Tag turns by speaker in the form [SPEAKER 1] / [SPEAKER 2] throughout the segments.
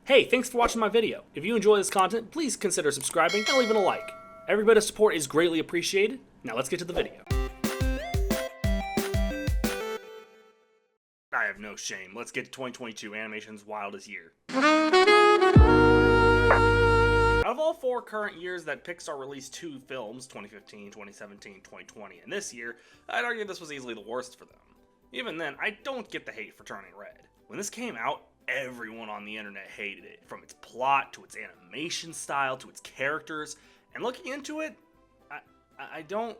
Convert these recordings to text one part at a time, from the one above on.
[SPEAKER 1] Hey, thanks for watching my video. If you enjoy this content, please consider subscribing and leaving a like. Every bit of support is greatly appreciated. Now let's get to the video. I have no shame. Let's get to 2022 Animation's wildest year. Out of all 4 current years that Pixar released 2 films, 2015, 2017, 2020, and this year, I'd argue this was easily the worst for them. Even then, I don't get the hate for Turning Red. When this came out, everyone on the internet hated it, from its plot to its animation style to its characters, and looking into it, I don't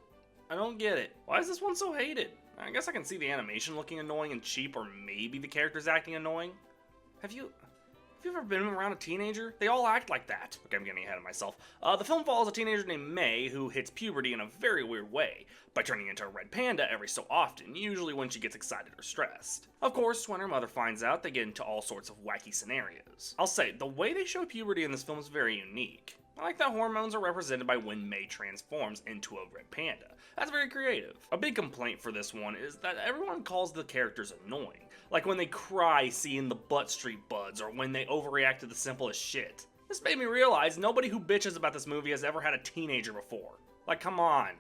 [SPEAKER 1] get it. Why is this one so hated? I guess I can see the animation looking annoying and cheap, or maybe the characters acting annoying. Have you ever been around a teenager? They all act like that. Okay, I'm getting ahead of myself. The film follows a teenager named May who hits puberty in a very weird way by turning into a red panda every so often, usually when she gets excited or stressed. Of course, when her mother finds out, they get into all sorts of wacky scenarios. I'll say, the way they show puberty in this film is very unique. I like that hormones are represented by when May transforms into a red panda. That's very creative. A big complaint for this one is that everyone calls the characters annoying. Like when they cry seeing the Butt Street Buds, or when they overreact to the simplest shit. This made me realize nobody who bitches about this movie has ever had a teenager before. Like, come on.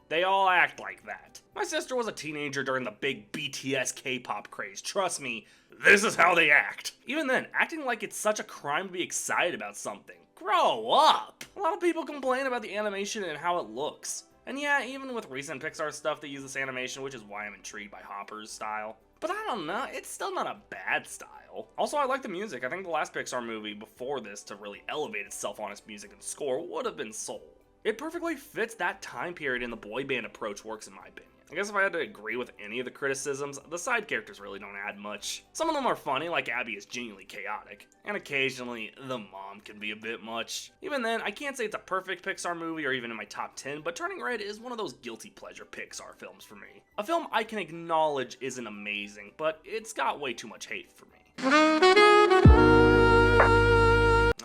[SPEAKER 1] They all act like that. My sister was a teenager during the big BTS K-pop craze. Trust me, this is how they act. Even then, acting like it's such a crime to be excited about something. Grow up! A lot of people complain about the animation and how it looks. And yeah, even with recent Pixar stuff, they use this animation, which is why I'm intrigued by Hopper's style. But I don't know, it's still not a bad style. Also, I like the music. I think the last Pixar movie before this to really elevate itself on its music and score would have been Soul. It perfectly fits that time period, and the boy band approach works in my opinion. I guess if I had to agree with any of the criticisms, the side characters really don't add much. Some of them are funny, like Abby is genuinely chaotic, and occasionally the mom can be a bit much. Even then, I can't say it's a perfect Pixar movie or even in my top 10, but Turning Red is one of those guilty pleasure Pixar films for me. A film I can acknowledge isn't amazing, but it's got way too much hate for me.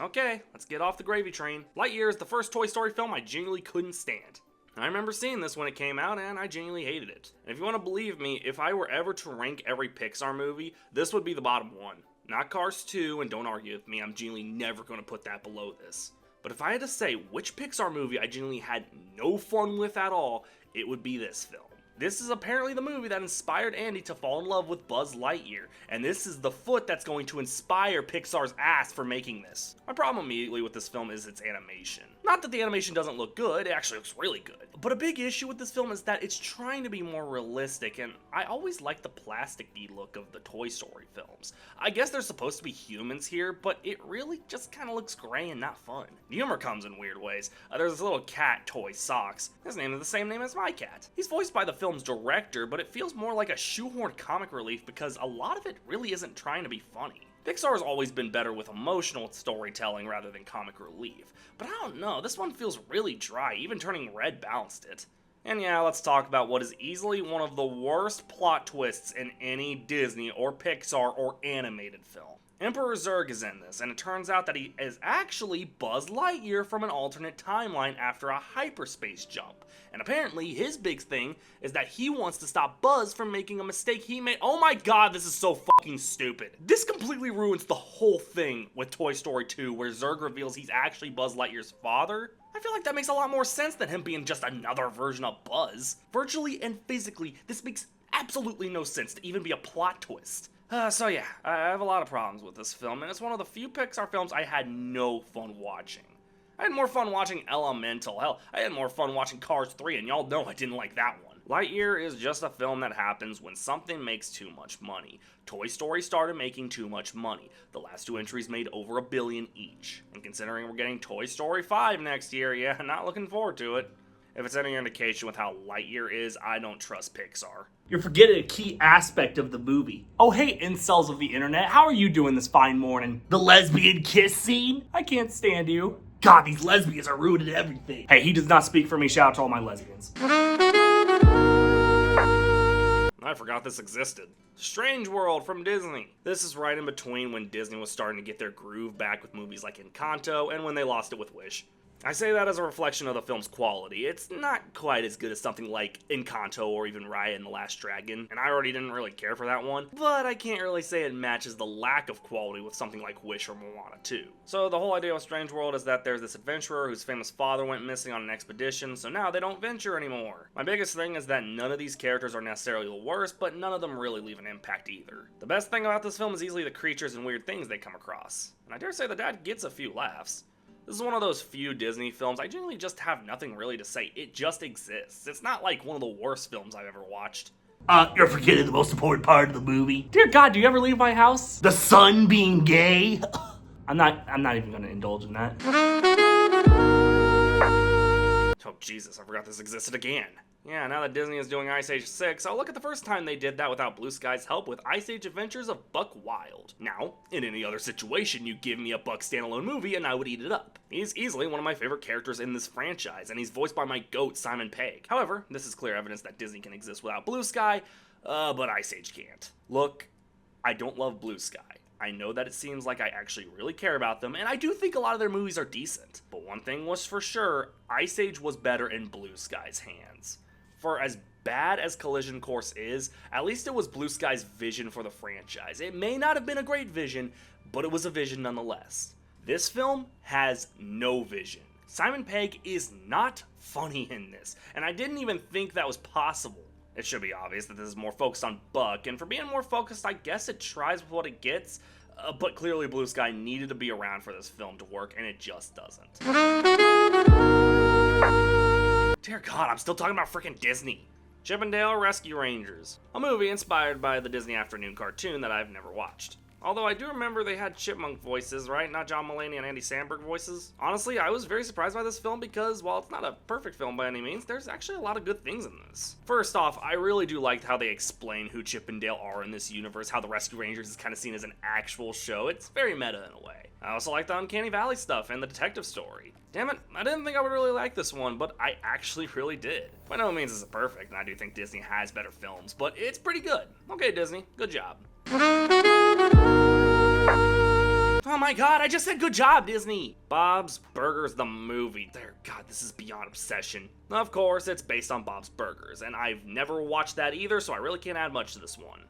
[SPEAKER 1] Okay, let's get off the gravy train. Lightyear is the first Toy Story film I genuinely couldn't stand. I remember seeing this when it came out, and I genuinely hated it. And if you want to believe me, if I were ever to rank every Pixar movie, this would be the bottom one. Not Cars 2, and don't argue with me, I'm genuinely never going to put that below this. But if I had to say which Pixar movie I genuinely had no fun with at all, it would be this film. This is apparently the movie that inspired Andy to fall in love with Buzz Lightyear, and this is the foot that's going to inspire Pixar's ass for making this. My problem immediately with this film is its animation. Not that the animation doesn't look good, it actually looks really good. But a big issue with this film is that it's trying to be more realistic, and I always like the plasticky look of the Toy Story films. I guess they're supposed to be humans here, but it really just kind of looks gray and not fun. The humor comes in weird ways. There's this little cat toy, Socks. His name is the same name as my cat. He's voiced by the film's director, but it feels more like a shoehorned comic relief because a lot of it really isn't trying to be funny. Pixar has always been better with emotional storytelling rather than comic relief, but I don't know, this one feels really dry, even Turning Red balanced it. And yeah, let's talk about what is easily one of the worst plot twists in any Disney or Pixar or animated film. Emperor Zurg is in this, and it turns out that he is actually Buzz Lightyear from an alternate timeline after a hyperspace jump. And apparently his big thing is that he wants to stop Buzz from making a mistake he made. Oh my god, this is so fucking stupid. This completely ruins the whole thing with Toy Story 2, where Zurg reveals he's actually Buzz Lightyear's father. I feel like that makes a lot more sense than him being just another version of Buzz. Virtually and physically, this makes absolutely no sense to even be a plot twist. So yeah, I have a lot of problems with this film, and it's one of the few Pixar films I had no fun watching. I had more fun watching Elemental. Hell, I had more fun watching Cars 3, and y'all know I didn't like that one. Lightyear is just a film that happens when something makes too much money. Toy Story started making too much money. The last 2 entries made over $1 billion each. And considering we're getting Toy Story 5 next year, yeah, not looking forward to it. If it's any indication with how Lightyear is, I don't trust Pixar. You're forgetting a key aspect of the movie. Oh hey, incels of the internet, how are you doing this fine morning? The lesbian kiss scene? I can't stand you. God, these lesbians are ruining everything. Hey, he does not speak for me, shout out to all my lesbians. I forgot this existed. Strange World from Disney. This is right in between when Disney was starting to get their groove back with movies like Encanto and when they lost it with Wish. I say that as a reflection of the film's quality. It's not quite as good as something like Encanto or even Raya and the Last Dragon, and I already didn't really care for that one, but I can't really say it matches the lack of quality with something like Wish or Moana 2. So the whole idea of Strange World is that there's this adventurer whose famous father went missing on an expedition, so now they don't venture anymore. My biggest thing is that none of these characters are necessarily the worst, but none of them really leave an impact either. The best thing about this film is easily the creatures and weird things they come across, and I dare say the dad gets a few laughs. This is one of those few Disney films I generally just have nothing really to say. It just exists. It's not like one of the worst films I've ever watched.
[SPEAKER 2] You're forgetting the most important part of the movie.
[SPEAKER 3] Dear God, do you ever leave my house?
[SPEAKER 2] The son being gay.
[SPEAKER 3] I'm not even gonna indulge in that.
[SPEAKER 1] Oh Jesus, I forgot this existed again. Yeah, now that Disney is doing Ice Age 6, I'll look at the first time they did that without Blue Sky's help with Ice Age Adventures of Buck Wild. Now, in any other situation, you give me a Buck standalone movie and I would eat it up. He's easily one of my favorite characters in this franchise, and he's voiced by my GOAT, Simon Pegg. However, this is clear evidence that Disney can exist without Blue Sky, but Ice Age can't. Look, I don't love Blue Sky. I know that it seems like I actually really care about them, and I do think a lot of their movies are decent. But one thing was for sure, Ice Age was better in Blue Sky's hands. For as bad as Collision Course is, at least it was Blue Sky's vision for the franchise. It may not have been a great vision, but it was a vision nonetheless. This film has no vision. Simon Pegg is not funny in this, and I didn't even think that was possible. It should be obvious that this is more focused on Buck, and for being more focused, I guess it tries with what it gets, but clearly Blue Sky needed to be around for this film to work, and it just doesn't. Dear God, I'm still talking about freaking Disney. Chip and Dale Rescue Rangers, a movie inspired by the Disney Afternoon cartoon that I've never watched. Although I do remember they had chipmunk voices, right? Not John Mulaney and Andy Samberg voices. Honestly, I was very surprised by this film because, while it's not a perfect film by any means, there's actually a lot of good things in this. First off, I really do like how they explain who Chip and Dale are in this universe, how the Rescue Rangers is kind of seen as an actual show. It's very meta in a way. I also like the Uncanny Valley stuff and the detective story. Damn it, I didn't think I would really like this one, but I actually really did. By no means is it perfect, and I do think Disney has better films, but it's pretty good. Okay, Disney, good job. Oh my God, I just said good job, Disney! Bob's Burgers the movie. God, this is beyond obsession. Of course, it's based on Bob's Burgers, and I've never watched that either, so I really can't add much to this one.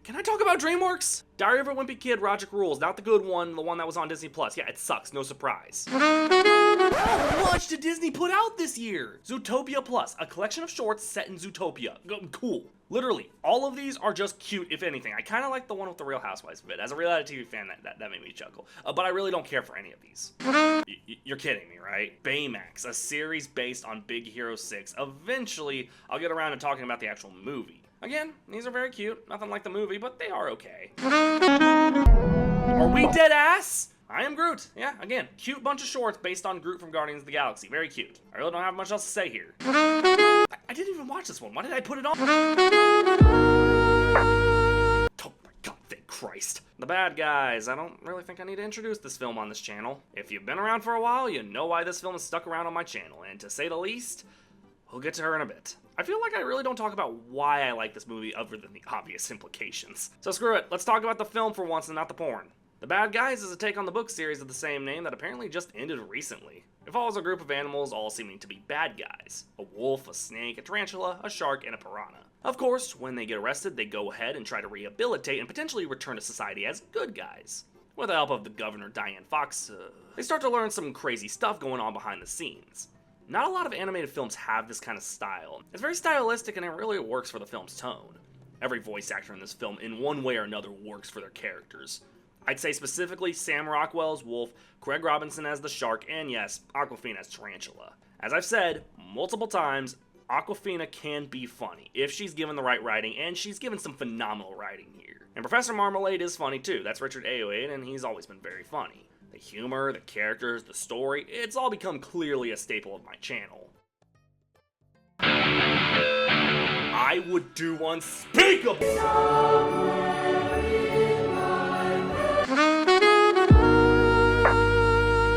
[SPEAKER 1] Can I talk about DreamWorks? Diary of a Wimpy Kid, Rogic Rules, not the good one, the one that was on Disney+. Yeah, it sucks, no surprise. How much did Disney put out this year? Zootopia Plus, a collection of shorts set in Zootopia. Cool. Literally, all of these are just cute, if anything. I kind of like the one with the Real Housewives bit. As a reality TV fan, that made me chuckle. But I really don't care for any of these. You're kidding me, right? Baymax, a series based on Big Hero 6. Eventually, I'll get around to talking about the actual movie. Again, these are very cute. Nothing like the movie, but they are okay. Are we dead ass? I am Groot. Yeah, again, cute bunch of shorts based on Groot from Guardians of the Galaxy. Very cute. I really don't have much else to say here. I didn't even watch this one. Why did I put it on? Oh my God, thank Christ. The Bad Guys. I don't really think I need to introduce this film on this channel. If you've been around for a while, you know why this film is stuck around on my channel, and to say the least, we'll get to her in a bit. I feel like I really don't talk about why I like this movie other than the obvious implications. So screw it, let's talk about the film for once and not the porn. The Bad Guys is a take on the book series of the same name that apparently just ended recently. It follows a group of animals all seeming to be bad guys. A wolf, a snake, a tarantula, a shark, and a piranha. Of course, when they get arrested, they go ahead and try to rehabilitate and potentially return to society as good guys. With the help of the governor Diane Fox, they start to learn some crazy stuff going on behind the scenes. Not a lot of animated films have this kind of style. It's very stylistic and it really works for the film's tone. Every voice actor in this film, in one way or another, works for their characters. I'd say specifically Sam Rockwell as Wolf, Craig Robinson as the Shark, and yes, Awkwafina as Tarantula. As I've said multiple times, Awkwafina can be funny if she's given the right writing, and she's given some phenomenal writing here. And Professor Marmalade is funny too. That's Richard Ayoade, and he's always been very funny. The humor, the characters, the story, it's all become clearly a staple of my channel. I would do unspeakable!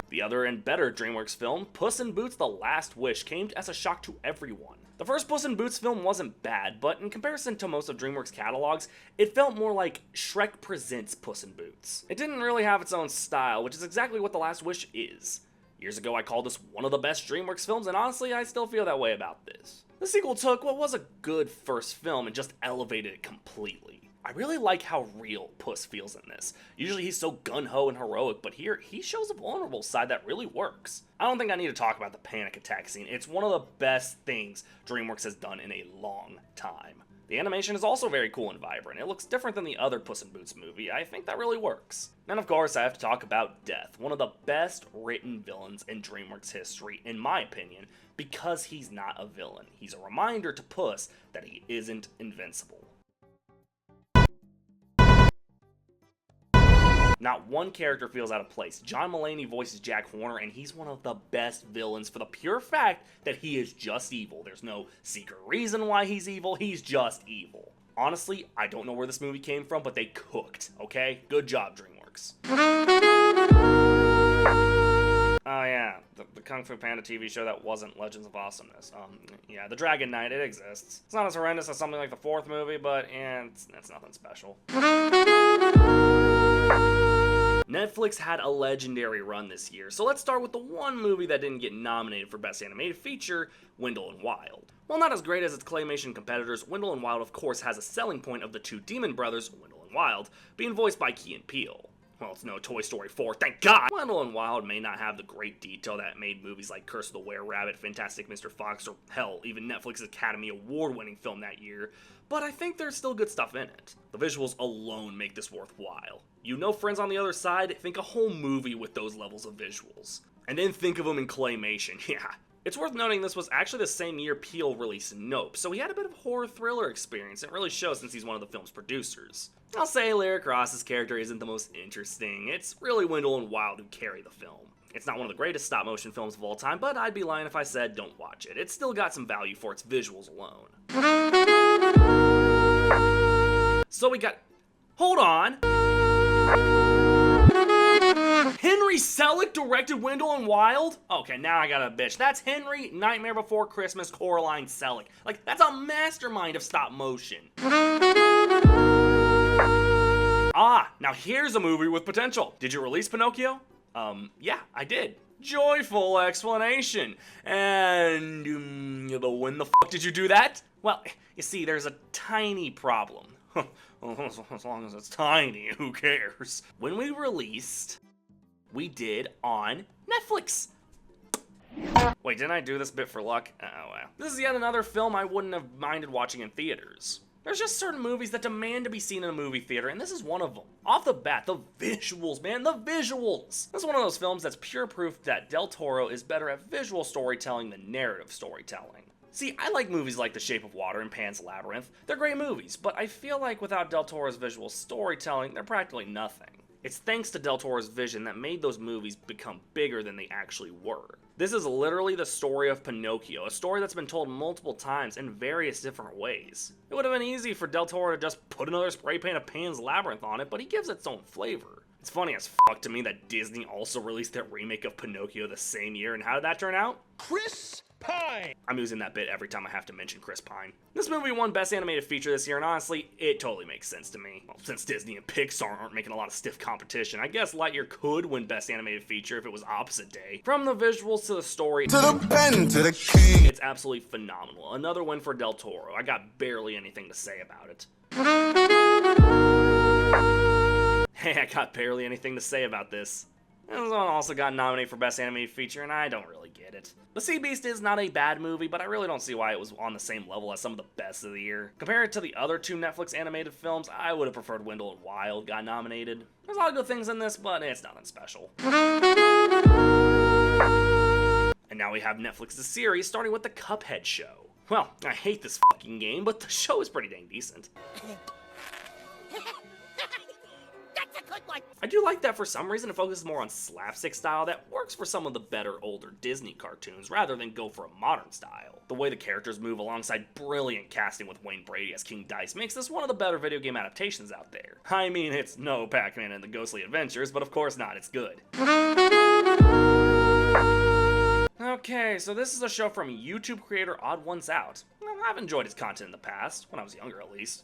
[SPEAKER 1] The other and better DreamWorks film, Puss in Boots: The Last Wish, came as a shock to everyone. The first Puss in Boots film wasn't bad, but in comparison to most of DreamWorks' catalogs, it felt more like Shrek Presents Puss in Boots. It didn't really have its own style, which is exactly what The Last Wish is. Years ago, I called this one of the best DreamWorks films, and honestly, I still feel that way about this. The sequel took what was a good first film and just elevated it completely. I really like how real Puss feels in this. Usually he's so gun-ho and heroic, but here, he shows a vulnerable side that really works. I don't think I need to talk about the panic attack scene. It's one of the best things DreamWorks has done in a long time. The animation is also very cool and vibrant. It looks different than the other Puss in Boots movie. I think that really works. And of course, I have to talk about Death, one of the best written villains in DreamWorks history, in my opinion, because he's not a villain. He's a reminder to Puss that he isn't invincible. Not one character feels out of place. John Mulaney voices Jack Horner, and he's one of the best villains for the pure fact that he is just evil. There's no secret reason why he's evil, he's just evil. Honestly, I don't know where this movie came from, but they cooked, okay? Good job, DreamWorks. Oh yeah, the Kung Fu Panda TV show that wasn't Legends of Awesomeness. Yeah, The Dragon Knight, it exists. It's not as horrendous as something like the fourth movie, but it's nothing special. Netflix had a legendary run this year, so let's start with the one movie that didn't get nominated for Best Animated Feature, Wendle and Wild. While not as great as its claymation competitors, Wendle and Wild of course has a selling point of the two demon brothers, Wendle and Wild, being voiced by Key and Peele. Well, it's no Toy Story 4, thank God! Wendle and Wild may not have the great detail that made movies like Curse of the Were-Rabbit, Fantastic Mr. Fox, or hell, even Netflix's Academy Award-winning film that year, but I think there's still good stuff in it. The visuals alone make this worthwhile. You know Friends on the Other Side? Think a whole movie with those levels of visuals. And then think of them in claymation, yeah. It's worth noting this was actually the same year Peele released Nope, so he had a bit of a horror thriller experience. It really shows since he's one of the film's producers. I'll say Lyric Ross's character isn't the most interesting. It's really Wendle and Wild who carry the film. It's not one of the greatest stop-motion films of all time, but I'd be lying if I said don't watch it. It's still got some value for its visuals alone. So we got... Hold on! Henry Selick directed Wendle and Wild? Okay, now I got a bitch. That's Henry Nightmare Before Christmas Coraline Selick. Like, that's a mastermind of stop motion. Ah, now here's a movie with potential. Did you release Pinocchio? Yeah, I did. Joyful explanation. And, when the fuck did you do that? Well, you see, there's a tiny problem. As long as it's tiny, who cares? When we released, we did on Netflix. Wait, didn't I do this bit for luck? Oh, well. This is yet another film I wouldn't have minded watching in theaters. There's just certain movies that demand to be seen in a movie theater, and this is one of them. Off the bat, the visuals, man, the visuals! This is one of those films that's pure proof that Del Toro is better at visual storytelling than narrative storytelling. See, I like movies like The Shape of Water and Pan's Labyrinth. They're great movies, but I feel like without Del Toro's visual storytelling, they're practically nothing. It's thanks to Del Toro's vision that made those movies become bigger than they actually were. This is literally the story of Pinocchio, a story that's been told multiple times in various different ways. It would have been easy for Del Toro to just put another spray paint of Pan's Labyrinth on it, but he gives it its own flavor. It's funny as fuck to me that Disney also released their remake of Pinocchio the same year, and how did that turn out? Chris Pine! I'm using that bit every time I have to mention Chris Pine. This movie won Best Animated Feature this year, and honestly, it totally makes sense to me. Well, since Disney and Pixar aren't making a lot of stiff competition, I guess Lightyear could win Best Animated Feature if it was opposite day. From the visuals to the story, to the pen, to the king, it's absolutely phenomenal. Another win for Del Toro. I got barely anything to say about it. Hey, I got barely anything to say about this. This one also got nominated for Best Animated Feature, and I don't really get it. The Sea Beast is not a bad movie, but I really don't see why it was on the same level as some of the best of the year. Compared to the other two Netflix animated films, I would have preferred Wendle and Wild got nominated. There's a lot of good things in this, but it's nothing special. And now we have Netflix's series, starting with the Cuphead Show. Well, I hate this fucking game, but the show is pretty dang decent. I do like that for some reason it focuses more on slapstick style that works for some of the better older Disney cartoons rather than go for a modern style. The way the characters move alongside brilliant casting with Wayne Brady as King Dice makes this one of the better video game adaptations out there. I mean, it's no Pac-Man and the Ghostly Adventures, but of course not, it's good. Okay, so this is a show from YouTube creator Odd Ones Out. I've enjoyed his content in the past, when I was younger at least.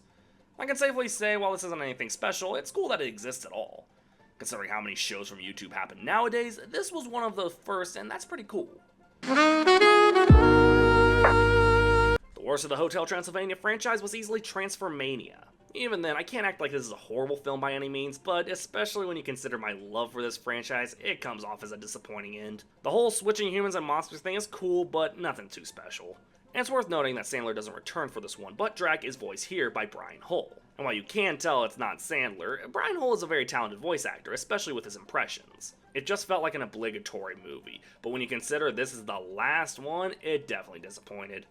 [SPEAKER 1] I can safely say, while this isn't anything special, it's cool that it exists at all. Considering how many shows from YouTube happen nowadays, this was one of the first, and that's pretty cool. The worst of the Hotel Transylvania franchise was easily Transformania. Even then, I can't act like this is a horrible film by any means, but especially when you consider my love for this franchise, it comes off as a disappointing end. The whole switching humans and monsters thing is cool, but nothing too special. And it's worth noting that Sandler doesn't return for this one, but Drac is voiced here by Brian Hull. And while you can tell it's not Sandler, Brian Hull is a very talented voice actor, especially with his impressions. It just felt like an obligatory movie, but when you consider this is the last one, it definitely disappointed.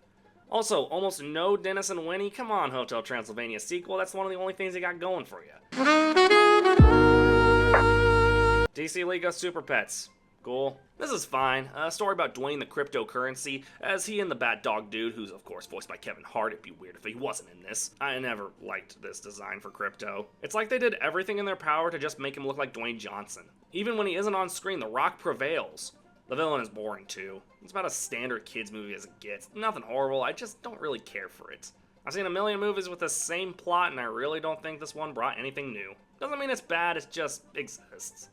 [SPEAKER 1] Also, almost no Dennis and Winnie. Come on, Hotel Transylvania sequel, that's one of the only things they got going for you. DC League of Super Pets. Cool. This is fine. A story about Dwayne the cryptocurrency, as he and the Bat Dog Dude, who's of course voiced by Kevin Hart. It'd be weird if he wasn't in this. I never liked this design for Crypto. It's like they did everything in their power to just make him look like Dwayne Johnson. Even when he isn't on screen, The Rock prevails. The villain is boring too. It's about as standard kids movie as it gets. Nothing horrible, I just don't really care for it. I've seen a million movies with the same plot, and I really don't think this one brought anything new. Doesn't mean it's bad, it just exists.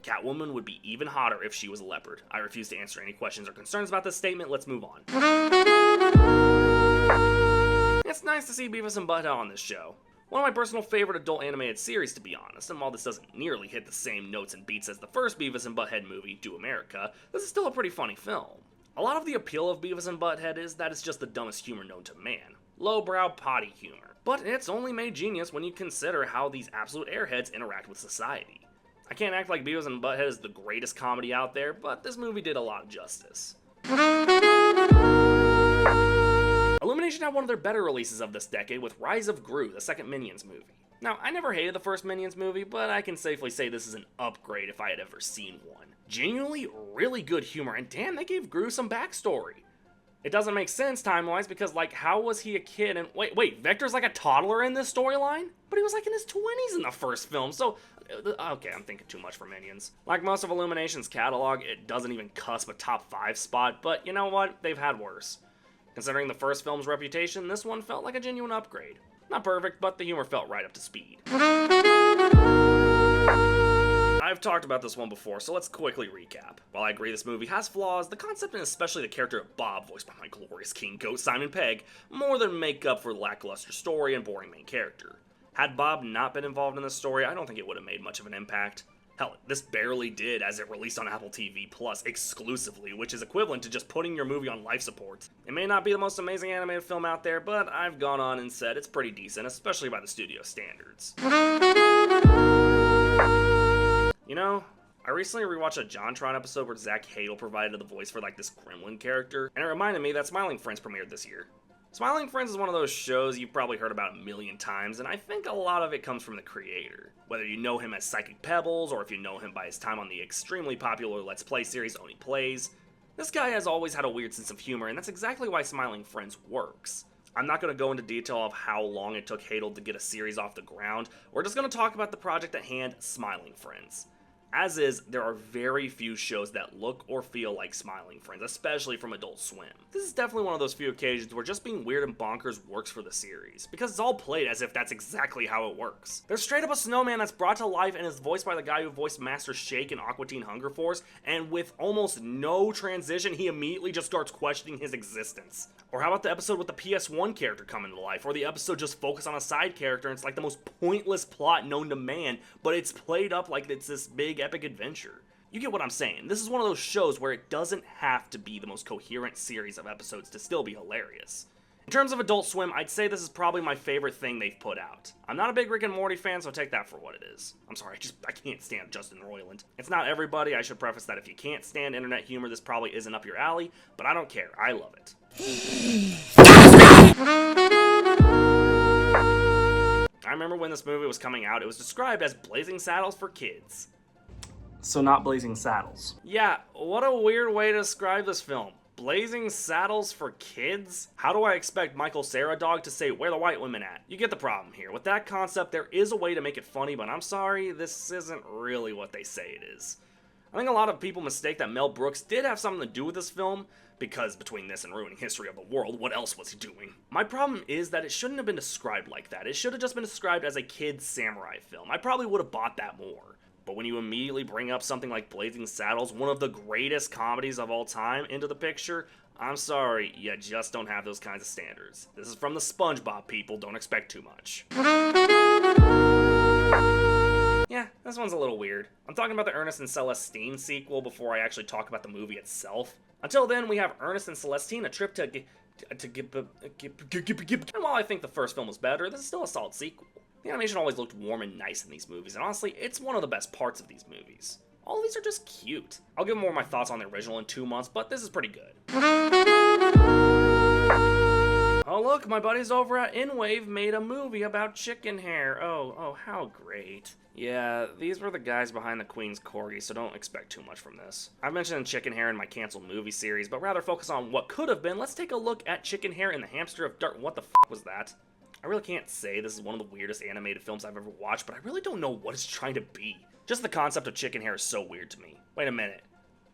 [SPEAKER 1] Catwoman would be even hotter if she was a leopard. I refuse to answer any questions or concerns about this statement, let's move on. It's nice to see Beavis and Buttad on this show. One of my personal favorite adult animated series, to be honest, and while this doesn't nearly hit the same notes and beats as the first Beavis and Butthead movie, Do America, this is still a pretty funny film. A lot of the appeal of Beavis and Butthead is that it's just the dumbest humor known to man. Lowbrow potty humor. But it's only made genius when you consider how these absolute airheads interact with society. I can't act like Beavis and Butthead is the greatest comedy out there, but this movie did a lot of justice. Illumination had one of their better releases of this decade with Rise of Gru, the second Minions movie. Now, I never hated the first Minions movie, but I can safely say this is an upgrade if I had ever seen one. Genuinely really good humor, and damn, they gave Gru some backstory. It doesn't make sense time-wise because, like, how was he a kid and- wait, Vector's like a toddler in this storyline? But he was like in his 20s in the first film, so- okay, I'm thinking too much for Minions. Like most of Illumination's catalog, it doesn't even cusp a top 5 spot, but you know what? They've had worse. Considering the first film's reputation, this one felt like a genuine upgrade. Not perfect, but the humor felt right up to speed. I've talked about this one before, so let's quickly recap. While I agree this movie has flaws, the concept and especially the character of Bob, voiced by my glorious king goat Simon Pegg, more than make up for the lackluster story and boring main character. Had Bob not been involved in this story, I don't think it would have made much of an impact. Hell, this barely did as it released on Apple TV Plus exclusively, which is equivalent to just putting your movie on life support. It may not be the most amazing animated film out there, but I've gone on and said it's pretty decent, especially by the studio standards. You know, I recently rewatched a JonTron episode where Zach Hadel provided the voice for like this gremlin character, and it reminded me that Smiling Friends premiered this year. Smiling Friends is one of those shows you've probably heard about a million times, and I think a lot of it comes from the creator. Whether you know him as Psychic Pebbles, or if you know him by his time on the extremely popular Let's Play series Oni Plays, this guy has always had a weird sense of humor, and that's exactly why Smiling Friends works. I'm not going to go into detail of how long it took Hadel to get a series off the ground, we're just going to talk about the project at hand, Smiling Friends. As is, there are very few shows that look or feel like Smiling Friends, especially from Adult Swim. This is definitely one of those few occasions where just being weird and bonkers works for the series, because it's all played as if that's exactly how it works. There's straight up a snowman that's brought to life and is voiced by the guy who voiced Master Shake in Aqua Teen Hunger Force, and with almost no transition, he immediately just starts questioning his existence. Or how about the episode with the PS1 character coming to life, or the episode just focused on a side character and it's like the most pointless plot known to man, but it's played up like it's this big epic adventure. You get what I'm saying. This is one of those shows where it doesn't have to be the most coherent series of episodes to still be hilarious. In terms of Adult Swim, I'd say this is probably my favorite thing they've put out. I'm not a big Rick and Morty fan, so take that for what it is. I'm sorry, I can't stand Justin Roiland. It's not everybody, I should preface that if you can't stand internet humor, this probably isn't up your alley, but I don't care, I love it. I remember when this movie was coming out, it was described as Blazing Saddles for kids.
[SPEAKER 3] So not Blazing Saddles.
[SPEAKER 1] Yeah, what a weird way to describe this film. Blazing Saddles for kids? How do I expect Michael Cera Dog to say, "Where the white women at?" You get the problem here. With that concept, there is a way to make it funny, but I'm sorry, this isn't really what they say it is. I think a lot of people mistake that Mel Brooks did have something to do with this film, because between this and ruining history of the world, what else was he doing? My problem is that it shouldn't have been described like that. It should have just been described as a kid's samurai film. I probably would have bought that more. But when you immediately bring up something like Blazing Saddles, one of the greatest comedies of all time, into the picture, I'm sorry, you just don't have those kinds of standards. This is from the SpongeBob people, don't expect too much. Yeah, this one's a little weird. I'm talking about the Ernest and Celestine sequel before I actually talk about the movie itself. Until then, we have Ernest and Celestine, a trip and while I think the first film was better, this is still a solid sequel. The animation always looked warm and nice in these movies, and honestly, it's one of the best parts of these movies. All of these are just cute. I'll give more of my thoughts on the original in 2 months, but this is pretty good. Oh look, my buddies over at InWave made a movie about chicken hair. Oh, how great. Yeah, these were the guys behind the Queen's Corgi, so don't expect too much from this. I've mentioned chicken hair in my canceled movie series, but rather focus on what could have been. Let's take a look at Chicken Hair and the Hamster of Dirt. What the f was that? I really can't say this is one of the weirdest animated films I've ever watched, but I really don't know what it's trying to be. Just the concept of chicken hair is so weird to me. Wait a minute.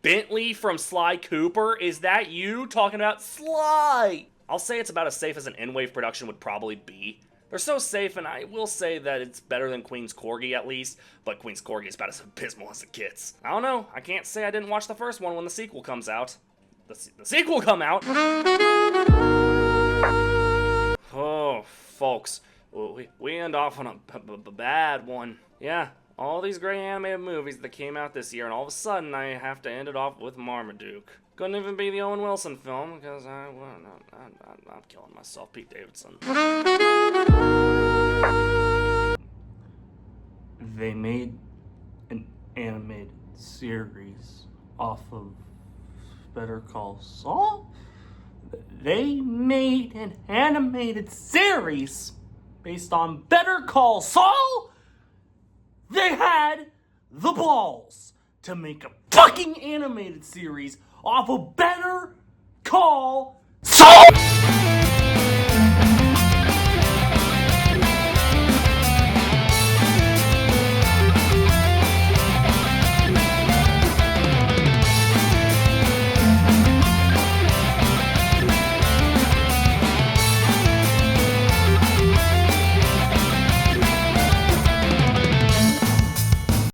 [SPEAKER 1] Bentley from Sly Cooper? Is that you talking about Sly? I'll say it's about as safe as an InWave production would probably be. They're so safe, and I will say that it's better than Queen's Corgi at least, but Queen's Corgi is about as abysmal as it gets. I don't know, I can't say I didn't watch the first one when the sequel comes out. The sequel come out? Oh, folks, we end off on a bad one. Yeah, all these great animated movies that came out this year, and all of a sudden I have to end it off with Marmaduke. Couldn't even be the Owen Wilson film, because I'm killing myself, Pete Davidson.
[SPEAKER 3] They made an animated series off of Better Call Saul? They made an animated series based on Better Call Saul? They had the balls to make a fucking animated series off of Better Call Saul!